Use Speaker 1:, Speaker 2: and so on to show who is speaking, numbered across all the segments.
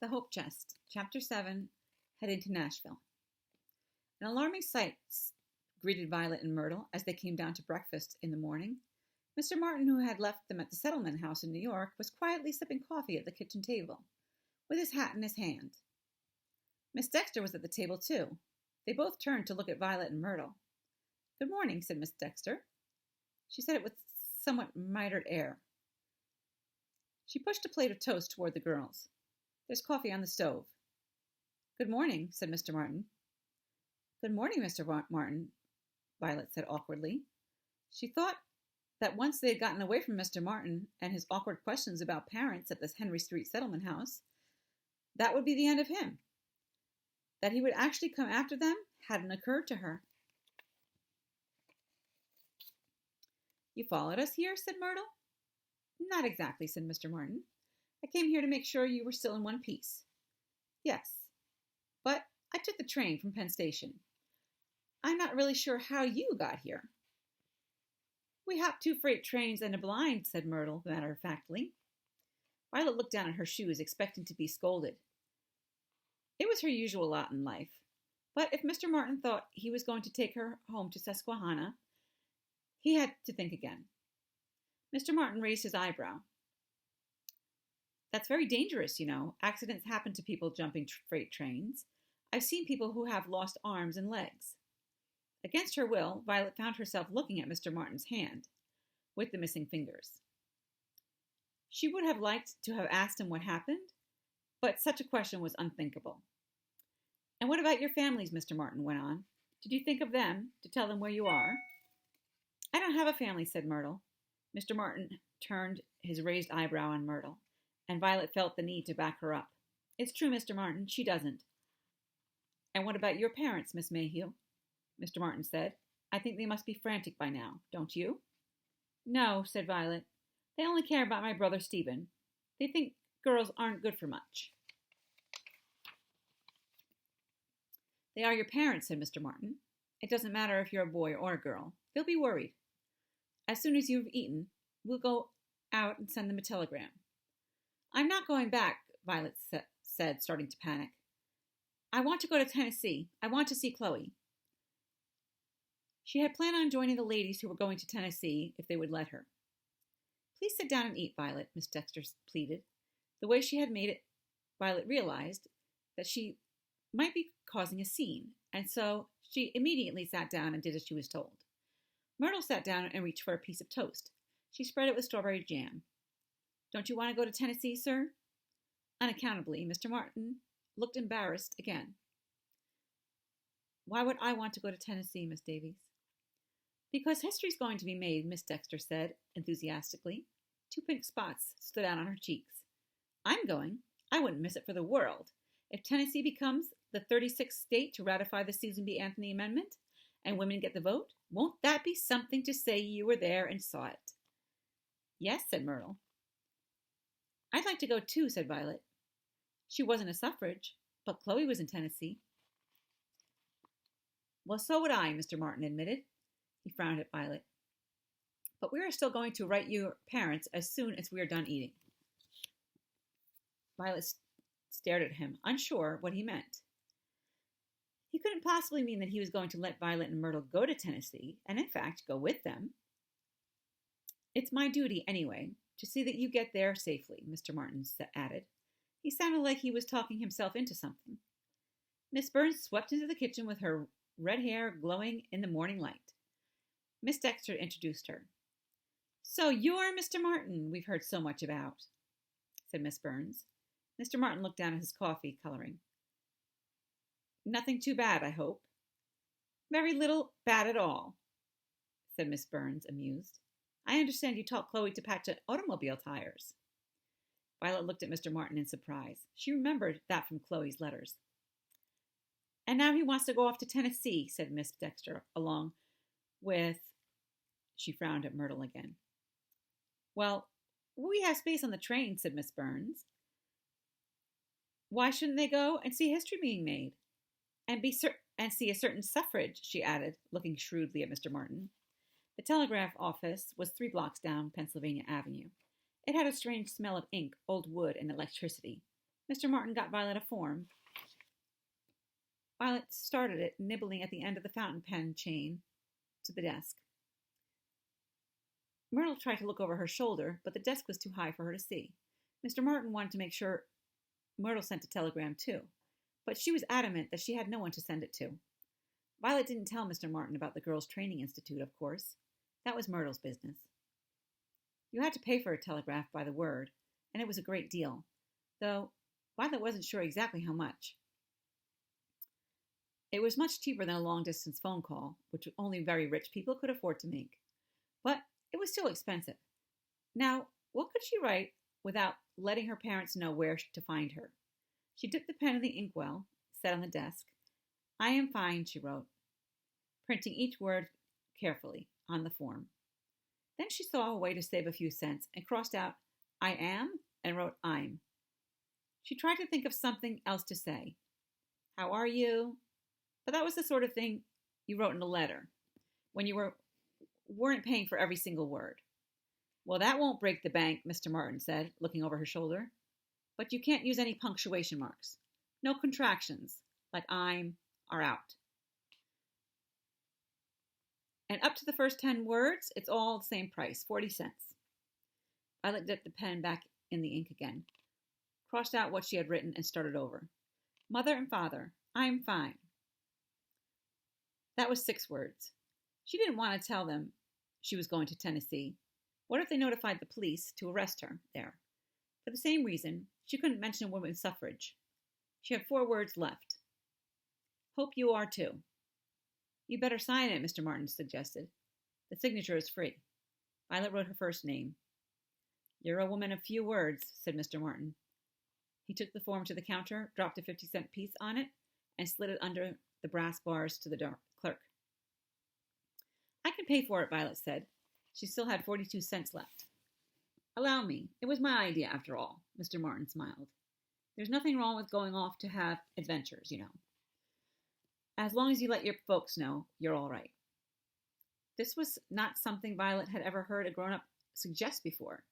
Speaker 1: The Hope Chest, Chapter 7, Heading to Nashville. An alarming sight greeted Violet and Myrtle as they came down to breakfast in the morning. Mr. Martin, who had left them at the settlement house in New York, was quietly sipping coffee at the kitchen table, with his hat in his hand. Miss Dexter was at the table, too. They both turned to look at Violet and Myrtle. "Good morning," said Miss Dexter. She said it with somewhat mitred air. She pushed a plate of toast toward the girls. "There's coffee on the stove." "Good morning," said Mr. Martin. "Good morning, Mr. Martin," Violet said awkwardly. She thought that once they had gotten away from Mr. Martin and his awkward questions about parents at this Henry Street settlement house, that would be the end of him. That he would actually come after them hadn't occurred to her. "You followed us here?" said Myrtle. "Not exactly," said Mr. Martin. "I came here to make sure you were still in one piece." "Yes, but I took the train from Penn Station. I'm not really sure how you got here." "We hopped 2 freight trains and a blind," said Myrtle matter-of-factly. Violet looked down at her shoes, expecting to be scolded. It was her usual lot in life. But if Mr. Martin thought he was going to take her home to Susquehanna, he had to think again. Mr. Martin raised his eyebrow. "That's very dangerous, you know. Accidents happen to people jumping freight trains. I've seen people who have lost arms and legs." Against her will, Violet found herself looking at Mr. Martin's hand, with the missing fingers. She would have liked to have asked him what happened, but such a question was unthinkable. "And what about your families?" Mr. Martin went on. "Did you think of them, to tell them where you are?" "I don't have a family," said Myrtle. Mr. Martin turned his raised eyebrow on Myrtle, and Violet felt the need to back her up. "It's true, Mr. Martin, she doesn't." "And what about your parents, Miss Mayhew?" Mr. Martin said. "I think they must be frantic by now, don't you?" "No," said Violet. "They only care about my brother Stephen. They think girls aren't good for much." "They are your parents," said Mr. Martin. "It doesn't matter if you're a boy or a girl. They'll be worried. As soon as you've eaten, we'll go out and send them a telegram." "I'm not going back," Violet said, starting to panic. "I want to go to Tennessee. I want to see Chloe." She had planned on joining the ladies who were going to Tennessee if they would let her. "Please sit down and eat, Violet," Miss Dexter pleaded. The way she had made it, Violet realized that she might be causing a scene, and so she immediately sat down and did as she was told. Myrtle sat down and reached for a piece of toast. She spread it with strawberry jam. "Don't you want to go to Tennessee, sir?" Unaccountably, Mr. Martin looked embarrassed again. "Why would I want to go to Tennessee, Miss Davies?" "Because history's going to be made," Miss Dexter said enthusiastically. 2 pink spots stood out on her cheeks. "I'm going. I wouldn't miss it for the world. If Tennessee becomes the 36th state to ratify the Susan B. Anthony Amendment, and women get the vote, won't that be something to say you were there and saw it?" "Yes," said Myrtle. "I'd like to go too," said Violet. She wasn't a suffrage, but Chloe was in Tennessee. "Well, so would I," Mr. Martin admitted. He frowned at Violet. "But we are still going to write your parents as soon as we are done eating." Violet stared at him, unsure what he meant. He couldn't possibly mean that he was going to let Violet and Myrtle go to Tennessee, and in fact go with them. "It's my duty, anyway, to see that you get there safely," Mr. Martin added. He sounded like he was talking himself into something. Miss Burns swept into the kitchen with her red hair glowing in the morning light. Miss Dexter introduced her. "So you're Mr. Martin we've heard so much about," said Miss Burns. Mr. Martin looked down at his coffee, coloring. "Nothing too bad, I hope." "Very little bad at all," said Miss Burns, amused. "I understand you taught Chloe to patch automobile tires." Violet looked at Mr. Martin in surprise. She remembered that from Chloe's letters. "And now he wants to go off to Tennessee," said Miss Dexter, along with... She frowned at Myrtle again. "Well, we have space on the train," said Miss Burns. "Why shouldn't they go and see history being made? And see a certain suffrage," she added, looking shrewdly at Mr. Martin. The telegraph office was 3 blocks down Pennsylvania Avenue. It had a strange smell of ink, old wood, and electricity. Mr. Martin got Violet a form. Violet started it, nibbling at the end of the fountain pen chain to the desk. Myrtle tried to look over her shoulder, but the desk was too high for her to see. Mr. Martin wanted to make sure Myrtle sent a telegram too, but she was adamant that she had no one to send it to. Violet didn't tell Mr. Martin about the Girls' Training Institute, of course. That was Myrtle's business. You had to pay for a telegraph by the word, and it was a great deal, though Violet wasn't sure exactly how much. It was much cheaper than a long-distance phone call, which only very rich people could afford to make. But it was still expensive. Now, what could she write without letting her parents know where to find her? She dipped the pen in the inkwell, set on the desk. "I am fine," she wrote, printing each word carefully on the form. Then she saw a way to save a few cents and crossed out "I am" and wrote "I'm." She tried to think of something else to say. "How are you?" But that was the sort of thing you wrote in a letter when you weren't paying for every single word. "Well, that won't break the bank," Mr. Martin said, looking over her shoulder. "But you can't use any punctuation marks. No contractions, like I'm are out. And up to the first 10 words, it's all the same price, 40 cents. Violet dipped the pen back in the ink again, crossed out what she had written, and started over. "Mother and Father, I'm fine." That was 6 words. She didn't want to tell them she was going to Tennessee. What if they notified the police to arrest her there? For the same reason, she couldn't mention women's suffrage. She had 4 words left. "Hope you are too." "You better sign it," Mr. Martin suggested. "The signature is free." Violet wrote her first name. "You're a woman of few words," said Mr. Martin. He took the form to the counter, dropped a 50-cent piece on it, and slid it under the brass bars to the clerk. "I can pay for it," Violet said. She still had 42 cents left. "Allow me. It was my idea, after all," Mr. Martin smiled. "There's nothing wrong with going off to have adventures, you know. As long as you let your folks know, you're all right." This was not something Violet had ever heard a grown-up suggest before.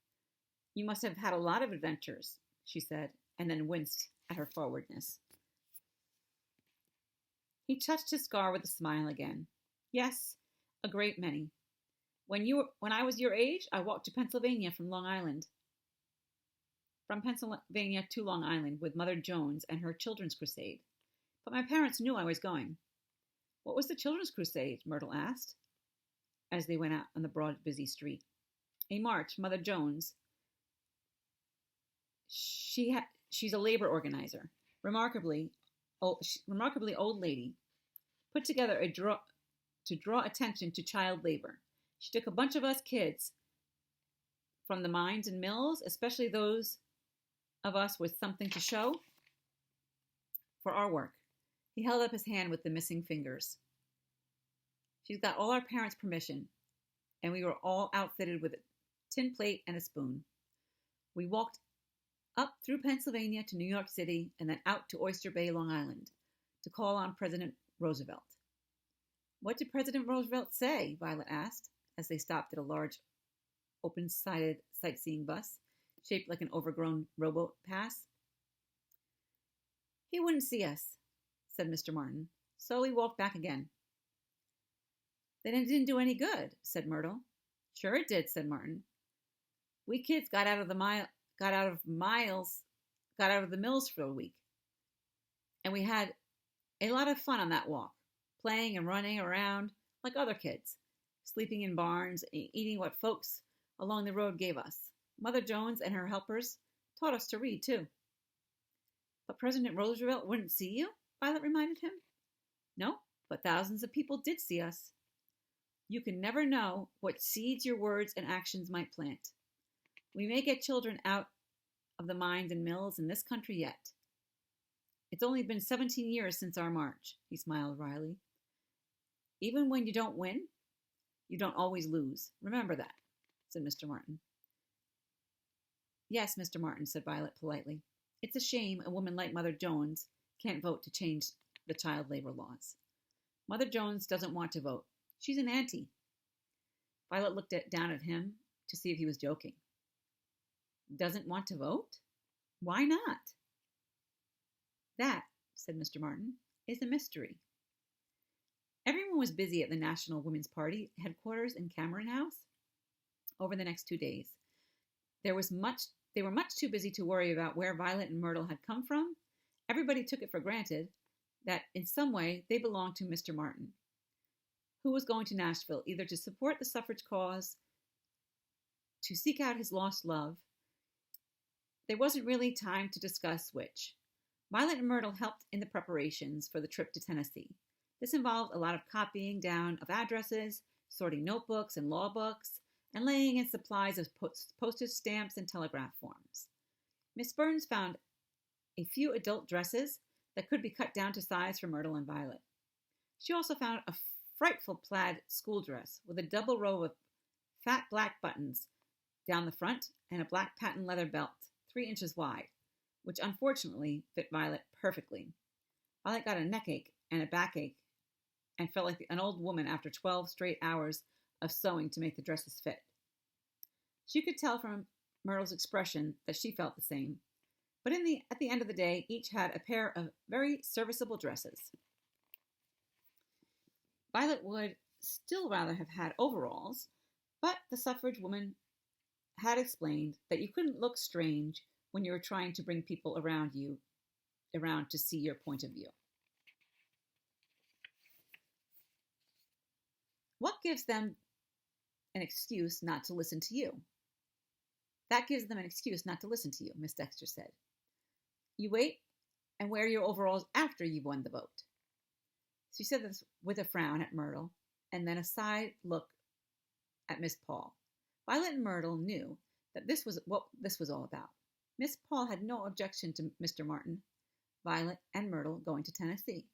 Speaker 1: "You must have had a lot of adventures," she said, and then winced at her forwardness. He touched his scar with a smile again. "Yes, a great many. When I was your age, I walked to Pennsylvania from Long Island. From Pennsylvania to Long Island with Mother Jones and her Children's Crusade. But my parents knew I was going." "What was the Children's Crusade?" Myrtle asked, as they went out on the broad, busy street. "A march. Mother Jones. She's a labor organizer. Remarkably old lady. Put together to draw attention to child labor. She took a bunch of us kids from the mines and mills, especially those of us with something to show, for our work." He held up his hand with the missing fingers. "She's got all our parents' permission, and we were all outfitted with a tin plate and a spoon. We walked up through Pennsylvania to New York City and then out to Oyster Bay, Long Island, to call on President Roosevelt." "What did President Roosevelt say?" Violet asked, as they stopped at a large, open-sided sightseeing bus, shaped like an overgrown rowboat pass. "He wouldn't see us," said Mr. Martin, "so we walked back again." "Then it didn't do any good," said Myrtle. "Sure it did," said Martin. "We kids got out of the mills for a week, and we had a lot of fun on that walk, playing and running around like other kids, sleeping in barns, eating what folks along the road gave us. Mother Jones and her helpers taught us to read, too." "But President Roosevelt wouldn't see you?" Violet reminded him. "No, but thousands of people did see us. You can never know what seeds your words and actions might plant. We may get children out of the mines and mills in this country yet. It's only been 17 years since our march," he smiled wryly. "Even when you don't win, you don't always lose. Remember that," said Mr. Martin. "Yes, Mr. Martin," said Violet politely. "It's a shame a woman like Mother Jones can't vote to change the child labor laws. Mother Jones doesn't want to vote. She's an auntie." Violet looked down at him to see if he was joking. "Doesn't want to vote? Why not?" That, said Mr. Martin, is a mystery. Everyone was busy at the National Women's Party headquarters in Cameron House over the next 2 days. They were much too busy to worry about where Violet and Myrtle had come from. Everybody took it for granted that in some way they belonged to Mr. Martin, who was going to Nashville either to support the suffrage cause, to seek out his lost love. There wasn't really time to discuss which. Violet and Myrtle helped in the preparations for the trip to Tennessee. This involved a lot of copying down of addresses, sorting notebooks and law books, and laying in supplies of postage stamps and telegraph forms. Miss Burns found a few adult dresses that could be cut down to size for Myrtle and Violet. She also found a frightful plaid school dress with a double row of fat black buttons down the front and a black patent leather belt, 3 inches wide, which unfortunately fit Violet perfectly. Violet got a neck-ache and a backache and felt like an old woman after 12 straight hours of sewing to make the dresses fit. She could tell from Myrtle's expression that she felt the same, but at the end of the day, each had a pair of very serviceable dresses. Violet would still rather have had overalls, but the suffrage woman had explained that you couldn't look strange when you were trying to bring people around to see your point of view. What gives them an excuse not to listen to you? That gives them an excuse not to listen to you, Miss Dexter said. You wait and wear your overalls after you've won the vote. She said this with a frown at Myrtle and then a side look at Miss Paul. Violet and Myrtle knew that this was what this was all about. Miss Paul had no objection to Mr. Martin, Violet, and Myrtle going to Tennessee.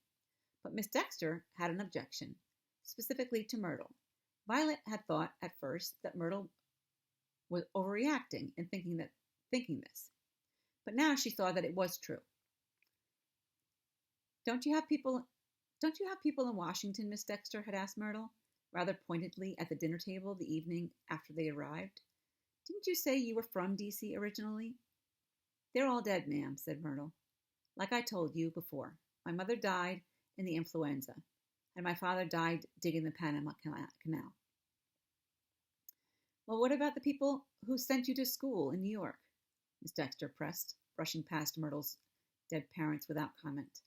Speaker 1: But Miss Dexter had an objection, specifically to Myrtle. Violet had thought at first that Myrtle was overreacting and thinking this. But now she saw that it was true. Don't you have people in Washington, Miss Dexter had asked Myrtle, rather pointedly at the dinner table the evening after they arrived. Didn't you say you were from D.C. originally? They're all dead, ma'am, said Myrtle. Like I told you before, my mother died in the influenza, and my father died digging the Panama Canal. Well, what about the people who sent you to school in New York? Miss Dexter pressed, brushing past Myrtle's dead parents without comment.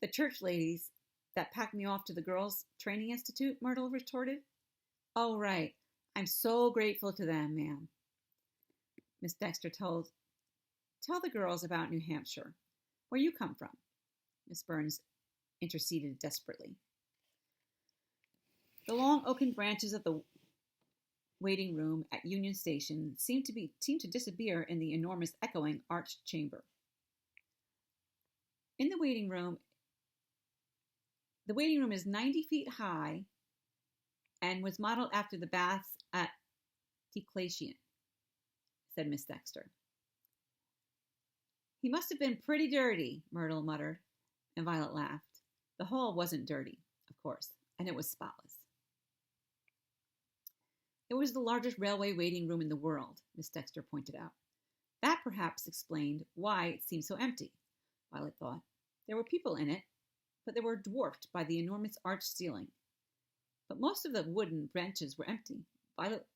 Speaker 1: The church ladies that packed me off to the Girls' Training Institute, Myrtle retorted. Oh, right. I'm so grateful to them, ma'am. Miss Dexter tell the girls about New Hampshire, where you come from. Miss Burns interceded desperately. The long oaken branches of the waiting room at Union Station seemed to disappear in the enormous echoing arched chamber. In the waiting room is 90 feet high and was modeled after the baths at Diocletian, said Miss Dexter. He must have been pretty dirty, Myrtle muttered, and Violet laughed. The hall wasn't dirty, of course, and it was spotless. It was the largest railway waiting room in the world, Miss Dexter pointed out. That perhaps explained why it seemed so empty, Violet thought. There were people in it, but they were dwarfed by the enormous arched ceiling. But most of the wooden benches were empty. Violet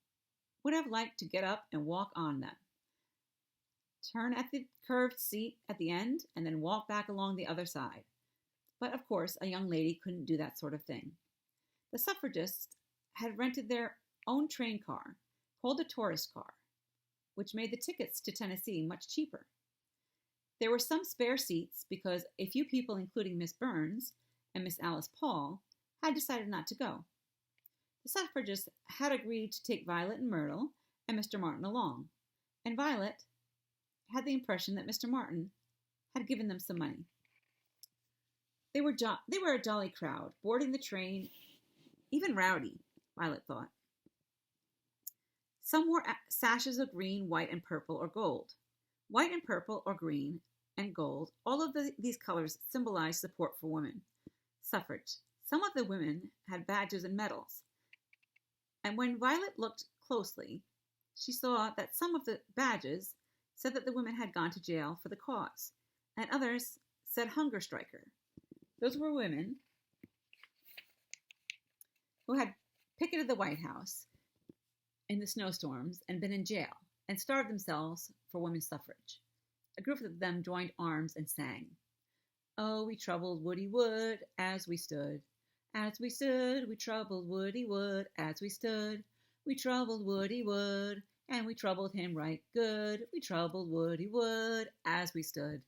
Speaker 1: would have liked to get up and walk on them, turn at the curved seat at the end, and then walk back along the other side. But of course, a young lady couldn't do that sort of thing. The suffragists had rented their own train car, called a tourist car, which made the tickets to Tennessee much cheaper. There were some spare seats because a few people, including Miss Burns and Miss Alice Paul, had decided not to go. The suffragists had agreed to take Violet and Myrtle and Mr. Martin along, and Violet had the impression that Mr. Martin had given them some money. They were a jolly crowd, boarding the train, even rowdy, Violet thought. Some wore sashes of green, white, and purple or gold. White and purple or green and gold, all of these colors symbolize support for women. Suffrage. Some of the women had badges and medals. And when Violet looked closely, she saw that some of the badges said that the women had gone to jail for the cause, and others said hunger striker. Those were women who had picketed the White House in the snowstorms and been in jail and starved themselves for women's suffrage. A group of them joined arms and sang, "Oh, we troubled Woody Wood as we stood. As we stood, we troubled Woody Wood. As we stood, we troubled Woody Wood. And we troubled him right good. We troubled Woody Wood as we stood."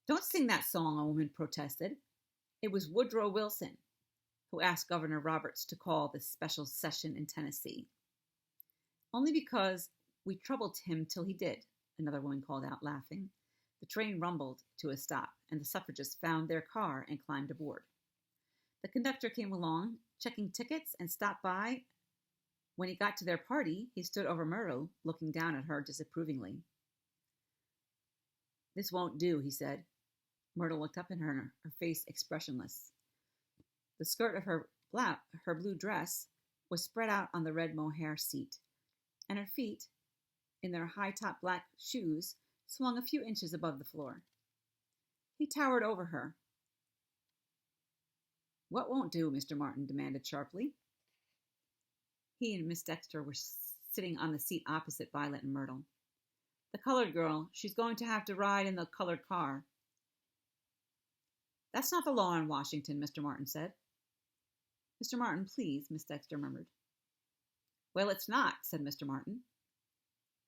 Speaker 1: "Don't sing that song," a woman protested. It was Woodrow Wilson who asked Governor Roberts to call this special session in Tennessee. "Only because we troubled him till he did," another woman called out, laughing. The train rumbled to a stop, and the suffragists found their car and climbed aboard. The conductor came along, checking tickets, and stopped by. When he got to their party, he stood over Myrtle, looking down at her disapprovingly. "This won't do," he said. Myrtle looked up at her face expressionless. The skirt of her blue dress was spread out on the red mohair seat, and her feet, in their high-top black shoes, swung a few inches above the floor. He towered over her. "What won't do?" Mr. Martin demanded sharply. He and Miss Dexter were sitting on the seat opposite Violet and Myrtle. "The colored girl, she's going to have to ride in the colored car." "That's not the law in Washington," Mr. Martin said. "Mr. Martin, please," Miss Dexter murmured. "Well, it's not," said Mr. Martin.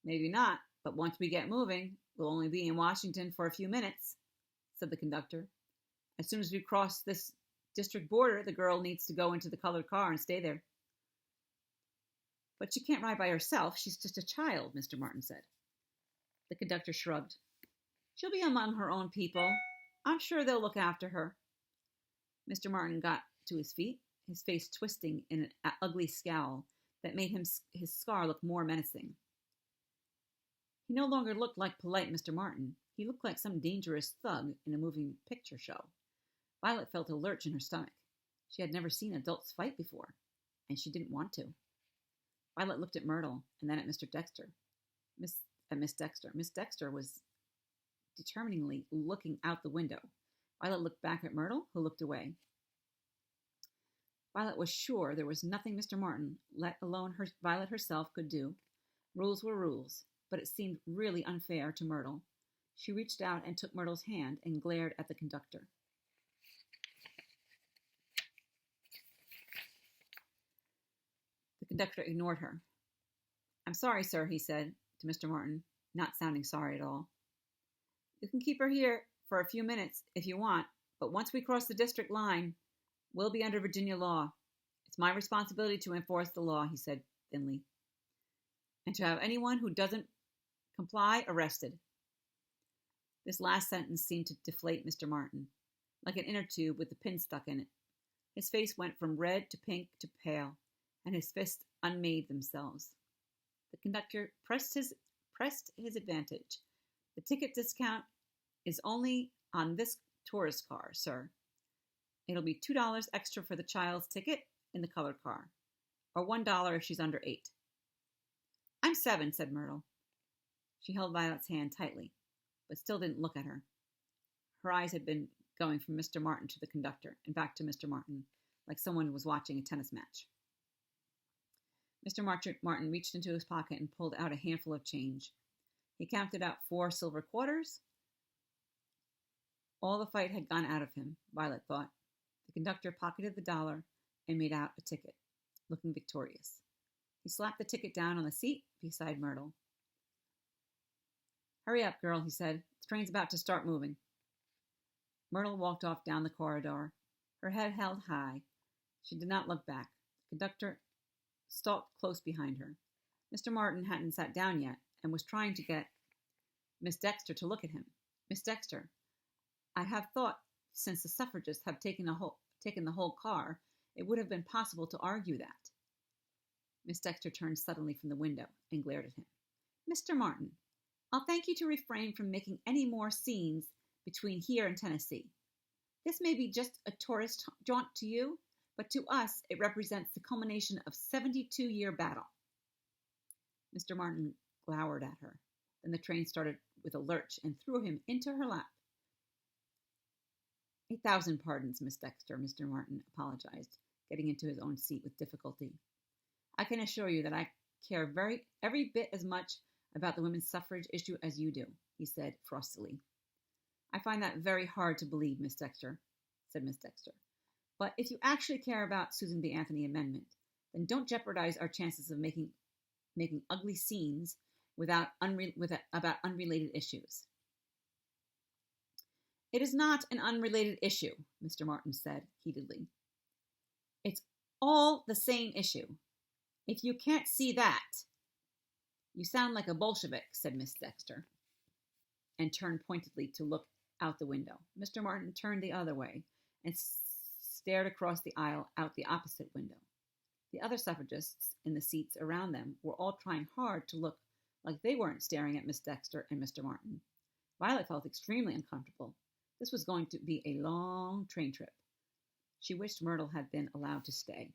Speaker 1: "Maybe not, but once we get moving, we'll only be in Washington for a few minutes," said the conductor. "As soon as we cross this district border, the girl needs to go into the colored car and stay there." "But she can't ride by herself. She's just a child," Mr. Martin said. The conductor shrugged. "She'll be among her own people. I'm sure they'll look after her." Mr. Martin got to his feet, his face twisting in an ugly scowl that made his scar look more menacing. He no longer looked like polite Mr. Martin. He looked like some dangerous thug in a moving picture show. Violet felt a lurch in her stomach. She had never seen adults fight before, and she didn't want to. Violet looked at Myrtle and then at Mr. Dexter. Miss Dexter. Miss Dexter was determiningly looking out the window. Violet looked back at Myrtle, who looked away. Violet was sure there was nothing Mr. Martin, let alone Violet herself, could do. Rules were rules, but it seemed really unfair to Myrtle. She reached out and took Myrtle's hand and glared at the conductor. The conductor ignored her. "I'm sorry, sir," he said to Mr. Martin, not sounding sorry at all. "You can keep her here for a few minutes if you want, but once we cross the district line, we'll be under Virginia law. It's my responsibility to enforce the law," he said thinly, "and to have anyone who doesn't comply arrested." This last sentence seemed to deflate Mr. Martin, like an inner tube with a pin stuck in it. His face went from red to pink to pale, and his fists unmade themselves. The conductor pressed his advantage. "The ticket discount is only on this tourist car, sir. It'll be $2 extra for the child's ticket in the colored car, or $1 if she's under 8. "I'm 7, said Myrtle. She held Violet's hand tightly, but still didn't look at her. Her eyes had been going from Mr. Martin to the conductor and back to Mr. Martin, like someone was watching a tennis match. Mr. Martin reached into his pocket and pulled out a handful of change. He counted out 4 silver quarters. All the fight had gone out of him, Violet thought. The conductor pocketed the dollar and made out a ticket, looking victorious. He slapped the ticket down on the seat beside Myrtle. "Hurry up, girl," he said. "The train's about to start moving." Myrtle walked off down the corridor, her head held high. She did not look back. The conductor stalked close behind her. Mr. Martin hadn't sat down yet and was trying to get Miss Dexter to look at him. "Miss Dexter, I have thought since the suffragists have taken the whole car, it would have been possible to argue that." Miss Dexter turned suddenly from the window and glared at him. "Mr. Martin, I'll thank you to refrain from making any more scenes between here and Tennessee. This may be just a tourist jaunt to you, but to us it represents the culmination of 72-year battle. Mr. Martin glowered at her. Then the train started with a lurch and threw him into her lap. 1,000 pardons, Miss Dexter, Mr. Martin apologized, getting into his own seat with difficulty. I can assure you that I care every bit as much about the women's suffrage issue as you do, he said frostily. I find that very hard to believe, Miss Dexter, said Miss Dexter. But if you actually care about Susan B. Anthony Amendment, then don't jeopardize our chances of making ugly scenes about unrelated issues. It is not an unrelated issue, Mr. Martin said heatedly. It's all the same issue. If you can't see that, you sound like a Bolshevik, said Miss Dexter, and turned pointedly to look out the window. Mr. Martin turned the other way and stared across the aisle out the opposite window. The other suffragists in the seats around them were all trying hard to look like they weren't staring at Miss Dexter and Mr. Martin. Violet felt extremely uncomfortable. This was going to be a long train trip. She wished Myrtle had been allowed to stay.